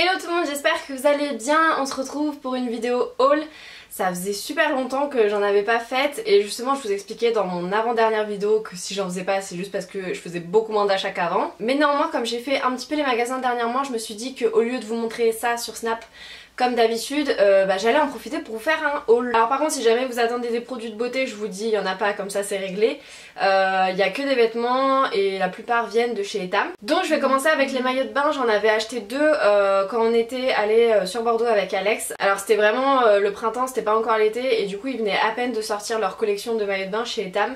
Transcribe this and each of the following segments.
Hello tout le monde, j'espère que vous allez bien. On se retrouve pour une vidéo haul. Ça faisait super longtemps que j'en avais pas faite et justement je vous expliquais dans mon avant-dernière vidéo que si j'en faisais pas c'est juste parce que je faisais beaucoup moins d'achats qu'avant. Mais néanmoins comme j'ai fait un petit peu les magasins dernièrement, je me suis dit qu'au lieu de vous montrer ça sur Snap comme d'habitude, j'allais en profiter pour vous faire un haul. Alors par contre si jamais vous attendez des produits de beauté, je vous dis il y en a pas, comme ça c'est réglé. Il y a que des vêtements et la plupart viennent de chez Etam. Donc je vais commencer avec les maillots de bain. J'en avais acheté deux quand on était allé sur Bordeaux avec Alex. Alors c'était vraiment le printemps, c'était pas encore l'été et du coup ils venaient à peine de sortir leur collection de maillots de bain chez Etam.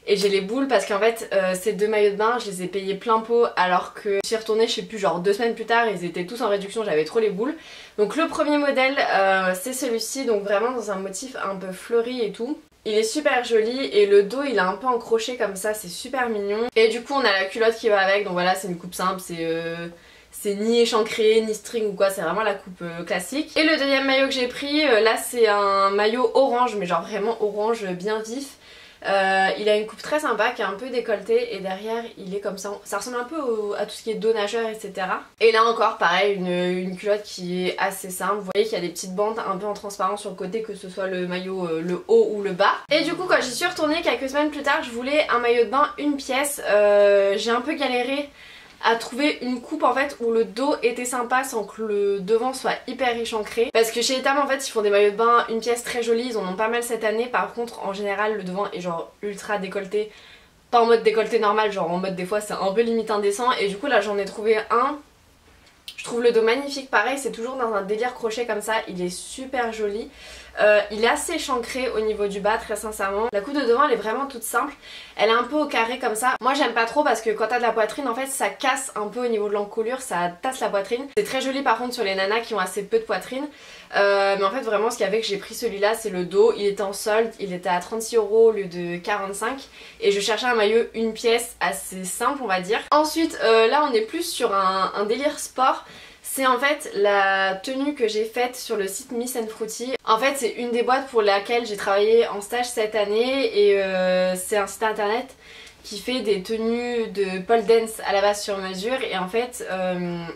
Et j'ai les boules parce qu'en fait ces deux maillots de bain je les ai payés plein pot alors que j'y retournais je sais plus genre 2 semaines plus tard ils étaient tous en réduction, j'avais trop les boules. Donc le premier modèle c'est celui-ci, donc vraiment dans un motif un peu fleuri et tout. Il est super joli et le dos il est un peu encroché comme ça, c'est super mignon. Et du coup on a la culotte qui va avec, donc voilà c'est une coupe simple, c'est ni échancré ni string ou quoi, c'est vraiment la coupe classique. Et le deuxième maillot que j'ai pris, là c'est un maillot orange, mais genre vraiment orange bien vif. Il a une coupe très sympa qui est un peu décolletée et derrière il est comme ça, ça ressemble un peu à tout ce qui est dos nageur etc. Et là encore pareil une culotte qui est assez simple, vous voyez qu'il y a des petites bandes un peu en transparent sur le côté que ce soit le maillot le haut ou le bas. Et du coup quand j'y suis retournée quelques semaines plus tard je voulais un maillot de bain une pièce, j'ai un peu galéré à trouver une coupe en fait où le dos était sympa sans que le devant soit hyper échancré, parce que chez Etam en fait ils font des maillots de bain une pièce très jolis, ils en ont pas mal cette année. Par contre en général le devant est genre ultra décolleté, pas en mode décolleté normal, genre en mode des fois c'est un peu limite indécent. Et du coup là j'en ai trouvé un, je trouve le dos magnifique, pareil c'est toujours dans un délire crochet comme ça, il est super joli. Il est assez échancré au niveau du bas très sincèrement. La coupe de devant elle est vraiment toute simple, elle est un peu au carré comme ça. Moi j'aime pas trop parce que quand t'as de la poitrine en fait ça casse un peu au niveau de l'encolure, ça tasse la poitrine. C'est très joli par contre sur les nanas qui ont assez peu de poitrine. Mais en fait vraiment ce qu'il y avait que j'ai pris celui-là c'est le dos, il était en solde, il était à 36 € au lieu de 45 et je cherchais un maillot une pièce assez simple on va dire. Ensuite là on est plus sur un délire sport. C'est en fait la tenue que j'ai faite sur le site Miss & Fruity. En fait c'est une des boîtes pour laquelle j'ai travaillé en stage cette année et c'est un site internet qui fait des tenues de pole dance à la base sur mesure. Et en fait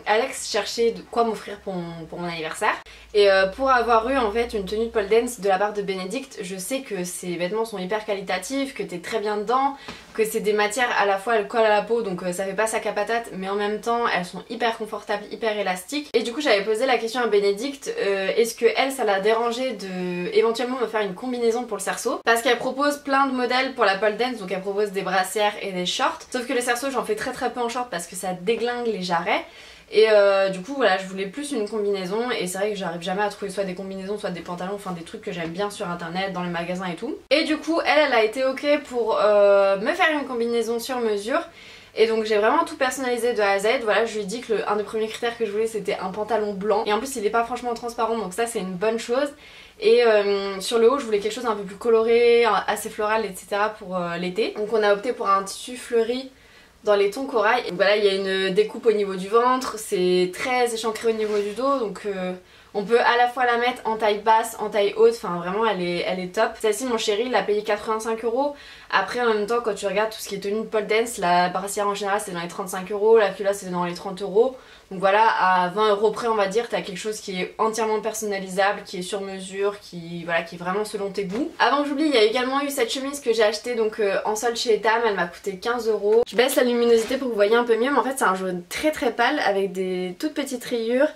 Alex cherchait de quoi m'offrir pour mon anniversaire. Et pour avoir eu en fait une tenue de pole dance de la part de Benedict, je sais que ces vêtements sont hyper qualitatifs, que t'es très bien dedans, que c'est des matières à la fois elles collent à la peau donc ça fait pas sac à patate, mais en même temps elles sont hyper confortables, hyper élastiques. Et du coup j'avais posé la question à Benedict, est-ce que elle ça la dérangeait de éventuellement me faire une combinaison pour le cerceau, parce qu'elle propose plein de modèles pour la pole dance, donc elle propose des brassières et des shorts, sauf que le cerceau j'en fais très peu en short parce que ça déglingue les jarrets. Et du coup voilà je voulais plus une combinaison et c'est vrai que j'arrive jamais à trouver soit des combinaisons soit des pantalons, enfin des trucs que j'aime bien sur internet, dans les magasins et tout. Et du coup elle a été ok pour me faire une combinaison sur mesure. Et donc j'ai vraiment tout personnalisé de A à Z. Voilà je lui ai dit que un des premiers critères que je voulais c'était un pantalon blanc. Et en plus il est pas franchement transparent donc ça c'est une bonne chose. Et sur le haut je voulais quelque chose un peu plus coloré, assez floral etc. pour l'été. Donc on a opté pour un tissu fleuri dans les tons corail. Et voilà il y a une découpe au niveau du ventre, c'est très échancré au niveau du dos donc on peut à la fois la mettre en taille basse, en taille haute, enfin vraiment elle est top. Celle-ci mon chéri il l'a payé 85 €. Après en même temps quand tu regardes tout ce qui est tenue de pole dance, la brassière en général c'est dans les 35 €, la culotte c'est dans les 30 €. Donc voilà à 20 € près on va dire t'as quelque chose qui est entièrement personnalisable, qui est sur mesure, qui est vraiment selon tes goûts. Avant que j'oublie il y a également eu cette chemise que j'ai achetée donc en solde chez Etam, elle m'a coûté 15 €. Je baisse la luminosité pour que vous voyez un peu mieux mais en fait c'est un jaune très pâle avec des toutes petites rayures.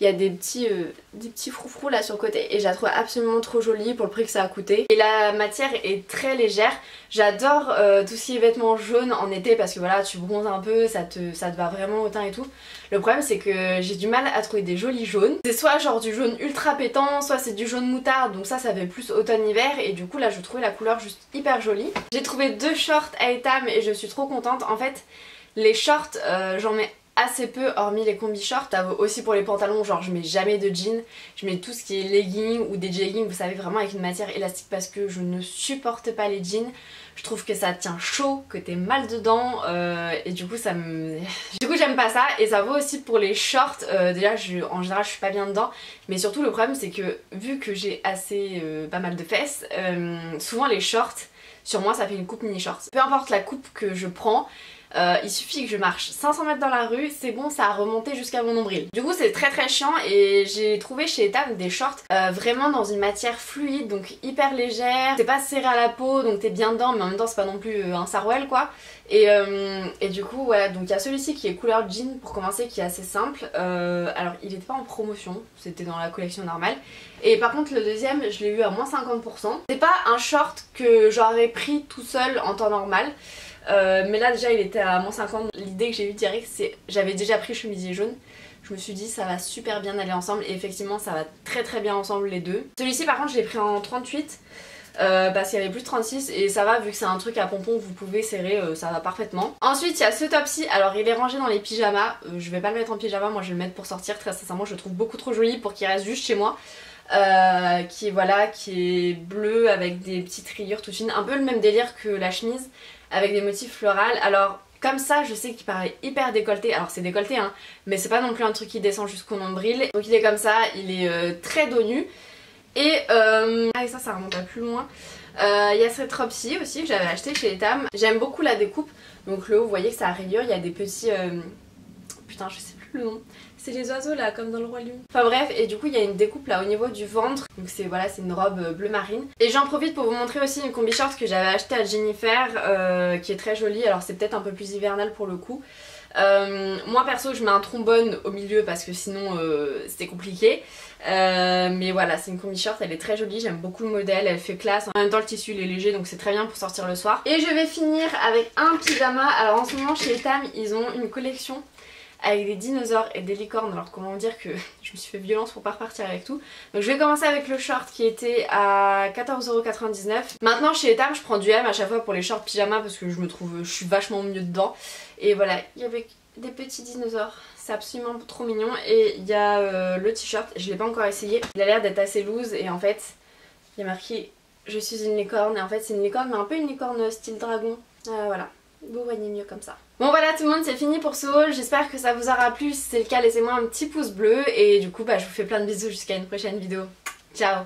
Il y a des petits froufrous là sur le côté et je la trouve absolument trop jolie pour le prix que ça a coûté. Et la matière est très légère. J'adore tout ce qui est vêtements jaunes en été parce que voilà tu bronzes un peu, ça te va vraiment au teint et tout. Le problème c'est que j'ai du mal à trouver des jolis jaunes. C'est soit genre du jaune ultra pétant, soit c'est du jaune moutarde, donc ça fait plus automne-hiver et du coup là je trouvais la couleur juste hyper jolie. J'ai trouvé deux shorts à Etam et je suis trop contente. En fait les shorts j'en mets assez peu hormis les combi shorts, ça vaut aussi pour les pantalons, genre je mets jamais de jeans, je mets tout ce qui est leggings ou des jeggings vous savez vraiment avec une matière élastique parce que je ne supporte pas les jeans, je trouve que ça tient chaud, que t'es mal dedans et du coup ça me... Du coup j'aime pas ça et ça vaut aussi pour les shorts, déjà en général je suis pas bien dedans mais surtout le problème c'est que vu que j'ai assez pas mal de fesses, souvent les shorts sur moi ça fait une coupe mini shorts. Peu importe la coupe que je prends, Il suffit que je marche 500 mètres dans la rue, c'est bon, ça a remonté jusqu'à mon nombril. Du coup c'est très chiant et j'ai trouvé chez Etam des shorts vraiment dans une matière fluide, donc hyper légère, c'est pas serré à la peau donc t'es bien dedans mais en même temps c'est pas non plus un sarouel quoi. Et du coup voilà, donc il y a celui-ci qui est couleur jean pour commencer, qui est assez simple. Alors il était pas en promotion, c'était dans la collection normale. Et par contre le deuxième je l'ai eu à moins 50%. C'est pas un short que j'aurais pris tout seul en temps normal. Mais là déjà il était à moins 50. L'idée que j'ai eue direct c'est, j'avais déjà pris chemisier jaune. Je me suis dit ça va super bien aller ensemble et effectivement ça va très bien ensemble les deux. Celui-ci par contre je l'ai pris en 38 parce qu'il y avait plus de 36 et ça va, vu que c'est un truc à pompons vous pouvez serrer, ça va parfaitement. Ensuite il y a ce top-ci, alors il est rangé dans les pyjamas, je vais pas le mettre en pyjama, moi je vais le mettre pour sortir, très sincèrement je le trouve beaucoup trop joli pour qu'il reste juste chez moi. Qui est bleu avec des petites rayures toutes fines, un peu le même délire que la chemise avec des motifs floraux. Alors comme ça je sais qu'il paraît hyper décolleté, alors c'est décolleté hein, mais c'est pas non plus un truc qui descend jusqu'au nombril. Donc il est comme ça, il est très dos nu. Et ça remonte à plus loin. Il y a cette robe-ci aussi que j'avais acheté chez Etam. J'aime beaucoup la découpe. Donc le haut, vous voyez que ça a rayure, il y a des petits... Putain, je sais plus le nom. C'est les oiseaux là, comme dans le Roi Lion. Enfin bref, et du coup il y a une découpe là au niveau du ventre. Donc c'est voilà, c'est une robe bleu marine. Et j'en profite pour vous montrer aussi une combi short que j'avais achetée à Jennifer, qui est très jolie. Alors c'est peut-être un peu plus hivernal pour le coup. Moi perso je mets un trombone au milieu parce que sinon c'est compliqué. Mais voilà, c'est une combi short, elle est très jolie, j'aime beaucoup le modèle, elle fait classe. En même temps le tissu il est léger donc c'est très bien pour sortir le soir. Et je vais finir avec un pyjama. Alors en ce moment chez Etam ils ont une collection avec des dinosaures et des licornes. Alors comment dire que je me suis fait violence pour pas repartir avec tout. Donc je vais commencer avec le short qui était à 14,99 €. Maintenant chez Etam je prends du M à chaque fois pour les shorts pyjama parce que je suis vachement mieux dedans. Et voilà, il y avait des petits dinosaures, c'est absolument trop mignon. Et il y a le t-shirt, je l'ai pas encore essayé, il a l'air d'être assez loose et en fait il y a marqué je suis une licorne et en fait c'est une licorne mais un peu une licorne style dragon. Voilà, vous voyez mieux comme ça. Bon voilà tout le monde, c'est fini pour ce haul, j'espère que ça vous aura plu. Si c'est le cas laissez-moi un petit pouce bleu et du coup je vous fais plein de bisous jusqu'à une prochaine vidéo. Ciao.